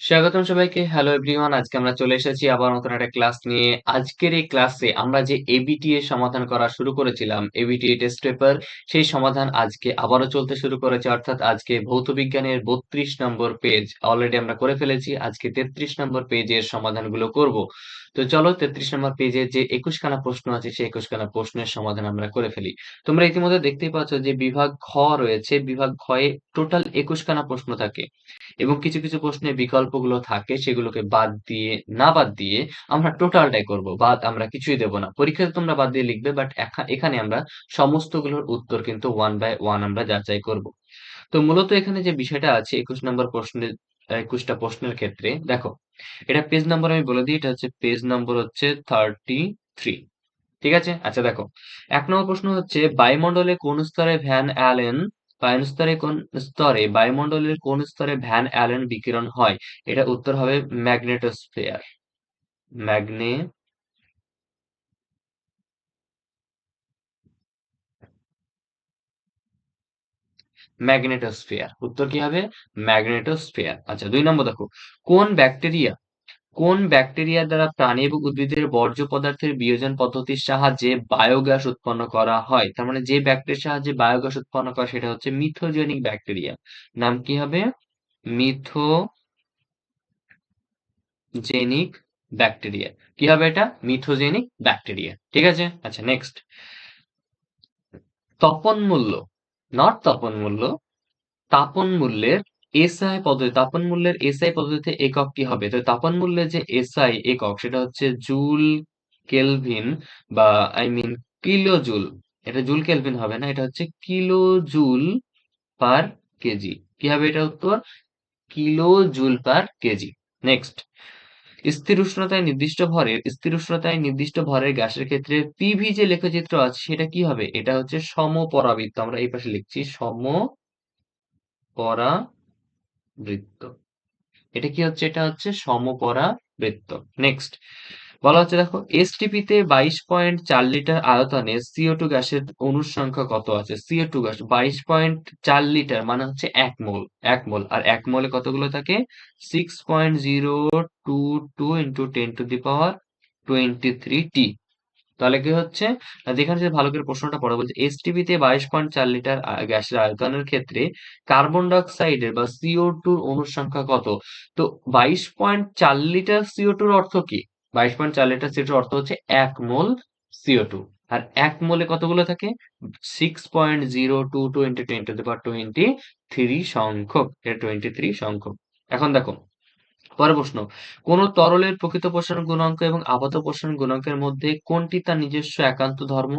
স্বাগতম সবাইকে। Hello everyone. আজকে আমরা চলে এসেছি আবার নতুন একটা ক্লাস নিয়ে। আজকের এই ক্লাসে আমরা যে এবিটি এর সমাধান করা শুরু করেছিলাম, এবিটি টেস্ট পেপার, সেই সমাধান আজকে আবারও চলতে শুরু করেছে। অর্থাৎ আজকে ভৌত বিজ্ঞানের ৩২ নম্বর পেজ অলরেডি আমরা করে ফেলেছি। আজকে ৩৩ নম্বর পেজের সমাধানগুলো করব। তো চলো ৩৩ নম্বর পেজে যে ২১ খানা প্রশ্ন আছে সেই ২১ খানা প্রশ্নের সমাধান আমরা করে ফেলি। তোমরা ইতিমধ্যে দেখতেই পাচ্ছ যে বিভাগ খ রয়েছে। বিভাগ খ এ টোটাল ২১ খানা প্রশ্ন থাকে। এবং কিছু, কিছু প্রশ্নের বিকল্পগুলো থাকে সেগুলোকে বাদ দিয়ে আমরা টোটালটাই করব। বাদ আমরা কিছুই দেব না। পরীক্ষাতে তোমরা বাদ দিয়ে লিখবে বাট এখানে আমরা সমস্তগুলোর উত্তর কিন্তু 1 বাই 1 আমরা যাচাই করব। তো মূলত এখানে যে বিষয়টা আছে ২১ নম্বর প্রশ্নের ২১ টা প্রশ্নের ক্ষেত্রে দেখো, এটা পেজ নাম্বার আমি বলে দিই। এটা হচ্ছে পেজ নম্বর হচ্ছে 33। ঠিক আছে? আচ্ছা দেখো, ১ নম্বর প্রশ্ন হচ্ছে বায়ুমণ্ডলে কোন স্তরে ভ্যান অ্যালেন বায়ুমণ্ডলের কোন স্তরে ভ্যান অ্যালেন বিকিরণ হয়? এটার উত্তর হবে ম্যাগনেটোস্ফিয়ার। ম্যাগনে ম্যাগনেটোস্ফিয়ার। উত্তর কি হবে? ম্যাগনেটোস্ফিয়ার। আচ্ছা ২ নম্বর দেখো, কোন ব্যাকটেরিয়া কোন ব্যাকটেরিয়া দ্বারা প্রাণী এবং উদ্ভিদের বর্জ্য পদার্থের বিয়োজন পদ্ধতির সাহায্যে বায়োগ্যাস উৎপন্ন করা হয়? তার মানে যে ব্যাকটেরিয়ার সাহায্যে বায়োগ্যাস উৎপন্ন করে সেটা হচ্ছে মিথোজেনিক ব্যাকটেরিয়া। নাম কি হবে? মিথোজেনিক ব্যাকটেরিয়া। কি হবে এটা? মিথোজেনিক ব্যাকটেরিয়া। ঠিক আছে? আচ্ছা নেক্সট, তপন মূল্য, নট তপন মূল্য, তাপন মূল্যের তাপন মূল্যের এসআই পদ্ধতিতে একক কি হবে? তো তাপন মূল্যের যে এসআই একক সেটা হচ্ছে জুল কেলভিন, বা আই মিন কিলো জুল। এটা জুল কেলভিন হবে না, এটা হচ্ছে কিলো জুল পার কেজি। কি হবে এটা উত্তর? Kilo joule per KG. Next, স্থির উষ্ণতায় নির্দিষ্ট ভরের গ্যাসের ক্ষেত্রে পিভি যে লেখচিত্র আছে সেটা কি হবে? এটা হচ্ছে সমপরাবৃত্ত। আমরা এই পাশে লিখছি সমপরাবৃত্ত। এটা কি হচ্ছে? এটা হচ্ছে সমপরাবৃত্ত। নেক্সট, বলা হচ্ছে দেখো, এসটিপি তে 22.৪ লিটার আয়তনে CO2 গ্যাসের অণুর সংখ্যা কত আছে? CO2 গ্যাস 22.৪ লিটার মানে হচ্ছে ১ মোল। ১ মোল। আর ১ মোলে কতগুলো থাকে? 6.022 ইন্টু 10 টু দি পাওয়ার 23 টি। তাহলে কি হচ্ছে? যেখানে যে ভালো করে প্রশ্নটা পড়া বলছে, এসটিপি তে 22.৪ লিটার গ্যাসের আয়তনের ক্ষেত্রে কার্বন ডাই অক্সাইডের বা CO2 র অণুর সংখ্যা কত? তো 22.৪ লিটার CO2 র অর্থ কি? 22.৪ লিটার CO2 র অর্থ হচ্ছে ১ মোল CO2। আর ১ মোলে কতগুলো থাকে? 6.022 ইন্টু 10 টু দি পাওয়ার 23 সংখ্যক। এটা 23 সংখ্যক। এখন দেখো, পরের প্রশ্ন, কোন তরলের প্রকৃত প্রসারণ গুণাঙ্ক এবং আপাত প্রসারণ গুণাঙ্কের মধ্যে কোনটি তার নিজস্ব একান্ত ধর্ম?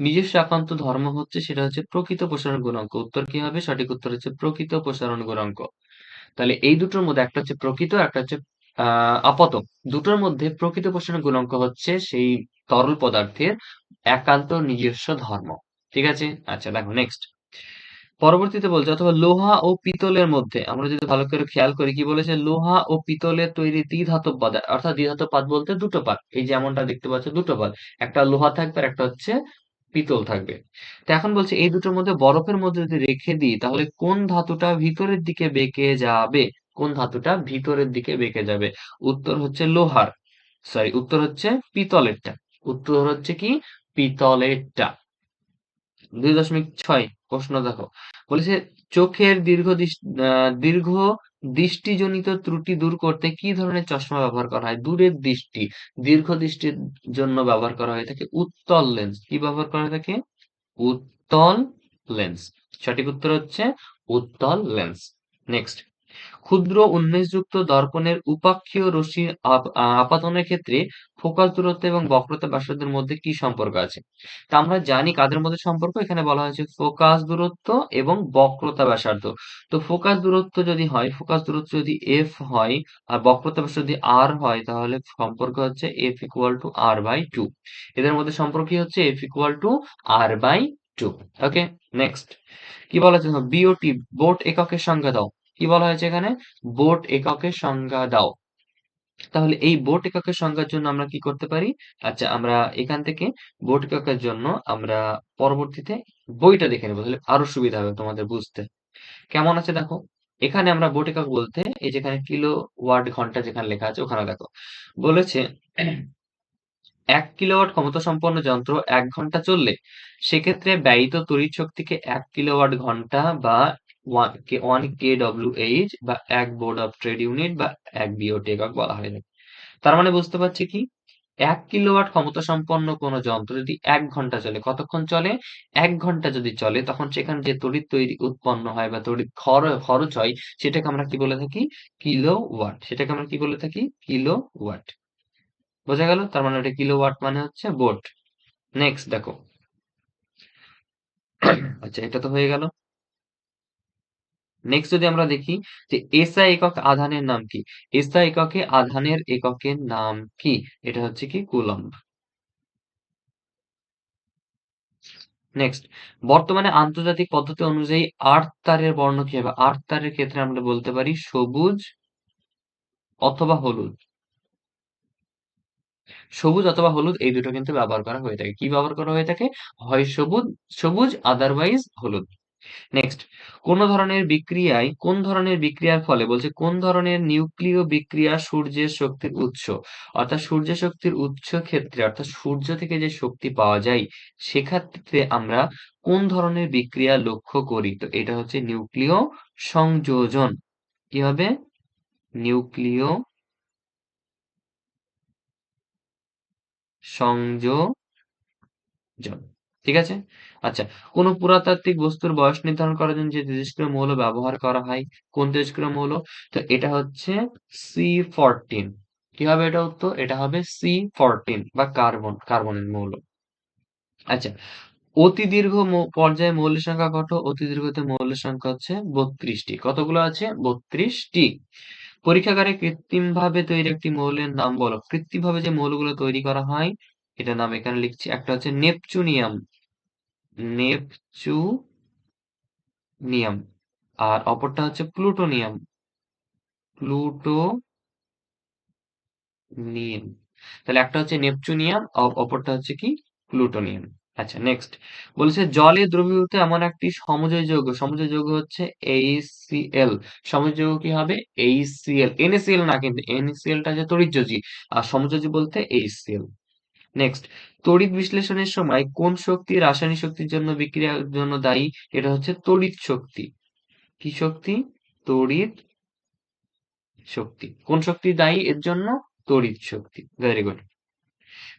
নিজস্ব একান্ত ধর্ম হচ্ছে, সেটা হচ্ছে প্রকৃত প্রসারণ গুণাঙ্ক। উত্তর কি হবে? সঠিক উত্তর হচ্ছে প্রকৃত প্রসারণ গুণাঙ্ক। তাহলে এই দুটোর মধ্যে একটা হচ্ছে প্রকৃত, একটা হচ্ছে আপাত। দুটোর মধ্যে প্রকৃত প্রসারণ গুণাঙ্ক হচ্ছে সেই তরল পদার্থের একান্ত নিজস্ব ধর্ম। ঠিক আছে? আচ্ছা দেখো নেক্সট, পরবর্তীতে বলছে অথবা লোহা ও পিতলের মধ্যে আমরা যদি ভালো করে খেয়াল করি কি বলেছে, লোহা ও পিতলের তৈরি দ্বিধাতব পদার্থ, অর্থাৎ দ্বিধাতব পাত বলতে দুটো পাত, এই যেমনটা দেখতে পাচ্ছ দুটো পাত, একটা লোহা থাকবে আর একটা হচ্ছে পিতল থাকবে। তো এখন বলছে এই দুটোর মধ্যে বরফের মধ্যে যদি রেখে দিই তাহলে কোন ধাতুটা ভিতরের দিকে বেঁকে যাবে? কোন ধাতুটা ভিতরের দিকে বেঁকে যাবে? উত্তর হচ্ছে লোহার, সরি উত্তর হচ্ছে পিতলেরটা। উত্তর হচ্ছে কি? পিতলেরটা। ২.৬ প্রশ্ন দেখো, বলেছে চোখের দীর্ঘ দৃষ্টিজনিত ত্রুটি দূর করতে কি ধরনের চশমা ব্যবহার করা হয়? দূরের দৃষ্টি, দীর্ঘ দৃষ্টির জন্য ব্যবহার করা হয়ে থাকে উত্তল লেন্স। কি ব্যবহার করা হয়ে থাকে? উত্তল লেন্স। সঠিক উত্তর হচ্ছে উত্তল লেন্স। নেক্সট, ক্ষুদ্র উন্মেষযুক্ত দর্পণের উপাক্ষীয় রশ্মির আপাতনের ক্ষেত্রে ফোকাস দূরত্ব এবং বক্রতা ব্যাসার্ধের মধ্যে কি সম্পর্ক আছে? তা আমরা জানি কাদের মধ্যে সম্পর্ক, এখানে বলা হয়েছে ফোকাস দূরত্ব এবং বক্রতা ব্যাসার্ধ। তো ফোকাস দূরত্ব যদি এফ হয় আর বক্রতা ব্যাসার্ধ যদি আর হয় তাহলে সম্পর্ক হচ্ছে F equal to R by two. এদের মধ্যে সম্পর্ক কি হচ্ছে? F equal to R by two. Okay next, কি বলা হচ্ছে? বিওটি, বোট এককের সংজ্ঞা দাও। কি বলা হয়েছে এখানে? বোট এককের সংজ্ঞা দাও। তাহলে এই বোট এককের সংজ্ঞার জন্য আমরা কি করতে পারি? আচ্ছা আমরা এখান থেকে বোট এককের জন্য আমরা পরবর্তীতে বইটা দেখে নেবো, তাহলে আরো সুবিধা হবে তোমাদের বুঝতে। কেমন আছে দেখো, এখানে আমরা বোট একক বলতে এই যেখানে কিলো ওয়াট ঘন্টা যেখানে লেখা আছে ওখানে দেখো বলেছে 1 কিলোওয়াট ক্ষমতাসম্পন্ন যন্ত্র 1 ঘন্টা চললে সেক্ষেত্রে ব্যয়িত তড়িৎ শক্তিকে 1 কিলোওয়াট ঘন্টা বা 1 kWh বা 1 বোর্ড অফ ট্রেড ইউনিট বা 1 বিওটি একক বলা হয়। তার মানে বুঝতে পারছি কি 1 কিলোওয়াট ক্ষমতাসম্পন্ন কোনো যন্ত্র যদি 1 ঘন্টা চলে, কতক্ষণ চলে? 1 ঘন্টা যদি চলে তখন সেখানে যে তড়িৎ উৎপন্ন হয় বা তড়িৎ খরচ হয় সেটাকে আমরা কি বলে থাকি? কিলোওয়াট। সেটাকে আমরা কি বলে থাকি? কিলোওয়াট। বোঝা গেল? তার মানে ওটা কিলোওয়াট মানে হচ্ছে ভোল্ট। নেক্সট দেখো। আচ্ছা, এটা তো হয়ে গেল। নেক্সট যদি আমরা দেখি যে এসআই একক আধানের নাম কি? এসআই এককে আধানের এককের নাম কি? এটা হচ্ছে কি কুলম্ব। নেক্সট, বর্তমানে আন্তর্জাতিক পদ্ধতি অনুযায়ী আর্থ তারের বর্ণ কি হবে? আর্থ তারের ক্ষেত্রে আমরা বলতে পারি সবুজ অথবা হলুদ। সবুজ অথবা হলুদ এই দুটো কিন্তু ব্যবহার করা হয়ে থাকে। কি ব্যবহার করা হয়ে থাকে? হয় সবুজ সবুজ আদারওয়াইজ হলুদ। নেক্সট, কোন ধরনের বিক্রিয়ার ফলে বলছে কোন ধরনের নিউক্লিয় বিক্রিয়া সূর্যের শক্তির উৎস? অর্থাৎ সূর্য শক্তির উৎস ক্ষেত্রে অর্থাৎ সূর্য থেকে যে শক্তি পাওয়া যায় সেক্ষেত্রে আমরা কোন ধরনের বিক্রিয়া লক্ষ্য করি? তো এটা হচ্ছে নিউক্লিয় সংযোজন। কি হবে? নিউক্লিয় সংযোজন। ঠিক আছে? আচ্ছা, কোন পুরাতাত্ত্বিক বস্তুর বয়স নির্ধারণ করার জন্য যে তেজস্ক্রিয় মৌল ব্যবহার করা হয়, কোন তেজস্ক্রিয় মৌল? তো এটা হচ্ছে C14। কি হবে এটা উত্তর? এটা হবে C14 বা কার্বনের মৌল। আচ্ছা, অতি দীর্ঘ পর্যায়ে মৌলের সংখ্যা কত? অতি দীর্ঘতে মৌলের সংখ্যা হচ্ছে 32টি। কতগুলো আছে? 32টি। পরীক্ষাগারে কৃত্রিমভাবে তৈরি একটি মৌলের নাম বলো। কৃত্রিমভাবে যে মৌলগুলো তৈরি করা হয় এটার নাম এখানে লিখছি। একটা হচ্ছে নেপচুনিয়াম। নেপচুনিয়াম। আর অপরটা হচ্ছে প্লুটোনিয়াম। প্লুটোনিয়াম। তাহলে একটা হচ্ছে নেপচুনিয়াম, অপরটা হচ্ছে কি? প্লুটোনিয়াম। আচ্ছা, নেক্সট বলেছে জলে দ্রবীভূত এমন একটি সমযোজী যৌগ। সমযোজী যৌগ হচ্ছে HCl। সমযোজী যৌগ কি হবে? HCl। NaCl না, কিন্তু NaCl টা যে তড়িৎযোজী আর সমযোজী বলতে HCl। নেক্সট, তড়িৎ বিশ্লেষণের সময় কোন শক্তি রাসায়নিক শক্তির জন্য বিক্রিয়ার জন্য দায়ী? এটা হচ্ছে তড়িৎ শক্তি। কি শক্তি? তড়িৎ শক্তি। কোন শক্তি দায়ী এর জন্য? তড়িৎ শক্তি। Very good.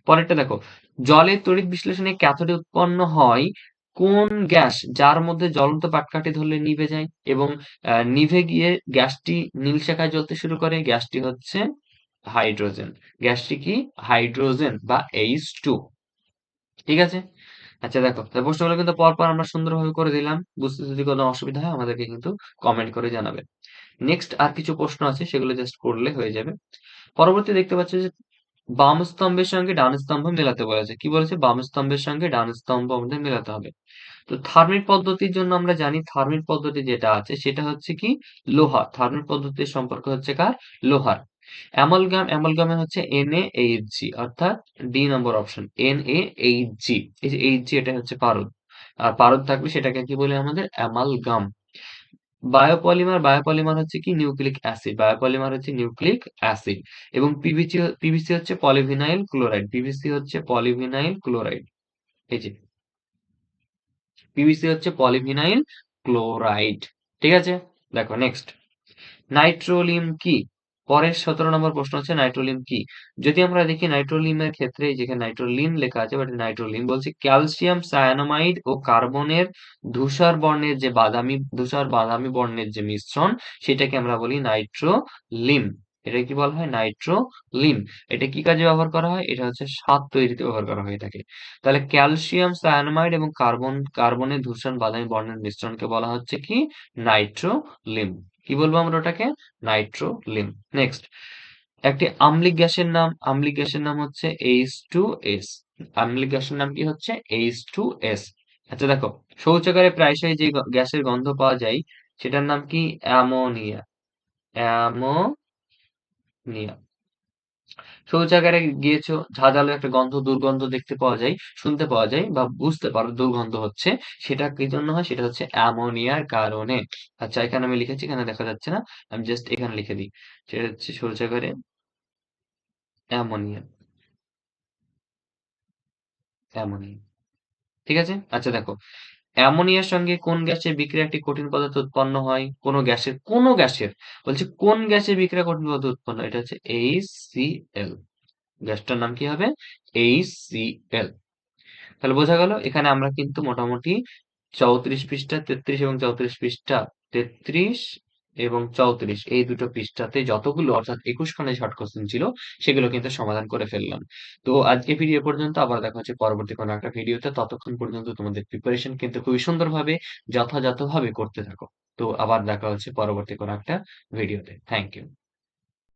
পরেরটা দেখো, জলের তড়িৎ বিশ্লেষণে ক্যাথোডে উৎপন্ন হয় কোন গ্যাস যার মধ্যে জ্বলন্ত পাটকাঠি ধরলে নিভে যায় এবং নিভে গিয়ে গ্যাসটি নীল শাখায় জ্বলতে শুরু করে? গ্যাসটি হচ্ছে হাইড্রোজেন। গ্যাসটি কি? হাইড্রোজেন বা H2। ঠিক আছে? আচ্ছা দেখো, তাহলে প্রশ্নগুলো কিন্তু পরপর আমরা সুন্দরভাবে করে দিলাম। বুঝতে যদি কোনো অসুবিধা হয় আমাদেরকে কিন্তু কমেন্ট করে জানাবে। নেক্সট আর কিছু প্রশ্ন আছে সেগুলো জাস্ট করলে হয়ে যাবে। পরবর্তী দেখতে পাচ্ছ যে বাম স্তম্ভের সঙ্গে ডান স্তম্ভ মেলাতে বলেছে। কি বলেছে? বাম স্তম্ভের সঙ্গে ডান স্তম্ভ আমাদের মেলাতে হবে। তো থার্মিট পদ্ধতির জন্য আমরা জানি থার্মিট পদ্ধতি যেটা আছে সেটা হচ্ছে কি? লোহা। থার্মিট পদ্ধতির সম্পর্ক হচ্ছে কার? লোহার। অ্যামালগামে হচ্ছে NaHG, অর্থাৎ ডি নম্বর অপশন NaHG। এই যে Hg এটা হচ্ছে পারদ। আর পারদ থাকলে সেটাকে কি বলে আমাদের? অ্যামালগাম। বায়োপলিমার হচ্ছে কি? Nucleic acid. বায়োপলিমার হচ্ছে নিউক্লিক অ্যাসিড। এবং পিভিসি হচ্ছে পলিভিনাইল ক্লোরাইড। পিভিসি হচ্ছে পলিভিনাইল ক্লোরাইড। এই যে পিভিসি হচ্ছে পলিভিনাইল ক্লোরাইড। ঠিক আছে? দেখো নেক্সট, নাইট্রোলিম কি? পরের 17 নম্বর প্রশ্ন হচ্ছে নাইট্রোলিম কি? যদি আমরা দেখি নাইট্রোলিমের ক্ষেত্রে এই যেখানে নাইট্রোলিম লেখা আছে বাট নাইট্রোলিম বলছে ক্যালসিয়াম সায়ানামাইড ও কার্বনের ধূসর বাদামি বর্ণের যে মিশ্রণ সেটাকে আমরা বলি নাইট্রোলিম। এটা কি বলা হয়? নাইট্রোলিম। এটা কি কাজে ব্যবহার করা হয়? এটা হচ্ছে স্বাদ তৈরিতে ব্যবহার করা হয়ে থাকে। তাহলে ক্যালসিয়াম সায়ানামাইড এবং কার্বনের ধূসর বাদামি বর্ণের মিশ্রণকে বলা হচ্ছে কি? নাইট্রোলিম। কি বলবো আমরা ওটাকে? নাইট্রোলিম। নেক্সট, একটি আম্লিক গ্যাসের নাম হচ্ছে H2S। আম্লিক গ্যাসের নাম কি হচ্ছে? H2S। আচ্ছা দেখো, শৌচাগারে প্রায়শই যে গ্যাসের গন্ধ পাওয়া যায় সেটার নাম কি? অ্যামোনিয়া। অ্যামোনিয়া। শৌচাগারে গিয়েছো, ঝাঁঝালো একটা গন্ধ, দুর্গন্ধ দেখতে পাওয়া যায়, শুনতে পাওয়া যায় বা বুঝতে পারো দুর্গন্ধ হচ্ছে। সেটা কি জন্য হয়? সেটা হচ্ছে অ্যামোনিয়ার কারণে। আচ্ছা, এখানে আমি লিখেছি, এখানে দেখা যাচ্ছে না। আমি জাস্ট এখানে লিখে দিই। সেটা হচ্ছে শৌচাগারে অ্যামোনিয়া, অ্যামোনিয়া। ঠিক আছে? আচ্ছা দেখো, অ্যামোনিয়ার সঙ্গে কোন গ্যাসের বিক্রিয়ায় একটি কঠিন পদার্থ উৎপন্ন হয়? কোন গ্যাসের বলছে, কোন গ্যাসের বিক্রিয়ায় কঠিন পদার্থ উৎপন্ন হয়? এটা হচ্ছে HCl। গ্যাসটার নাম কি হবে? HCl। তাহলে বোঝা গেল, এখানে আমরা কিন্তু মোটামুটি 34 পৃষ্ঠা, 33 এবং 34 পৃষ্ঠা, 33 এবং 34 এই দুটো পৃষ্ঠাতে যতগুলো অর্থাৎ 21 খানা শর্ট কোশ্চেন ছিল সেগুলো কিন্তু সমাধান করে ফেললাম। তো আজকে ভিডিও পর্যন্ত, আবার দেখা হচ্ছে পরবর্তী কোনো একটা ভিডিওতে। ততক্ষণ পর্যন্ত তোমাদের প্রিপারেশন কিন্তু খুবই সুন্দরভাবে যথাযথভাবে করতে থাকো। তো আবার দেখা হচ্ছে পরবর্তী কোনো একটা ভিডিওতে। Thank you.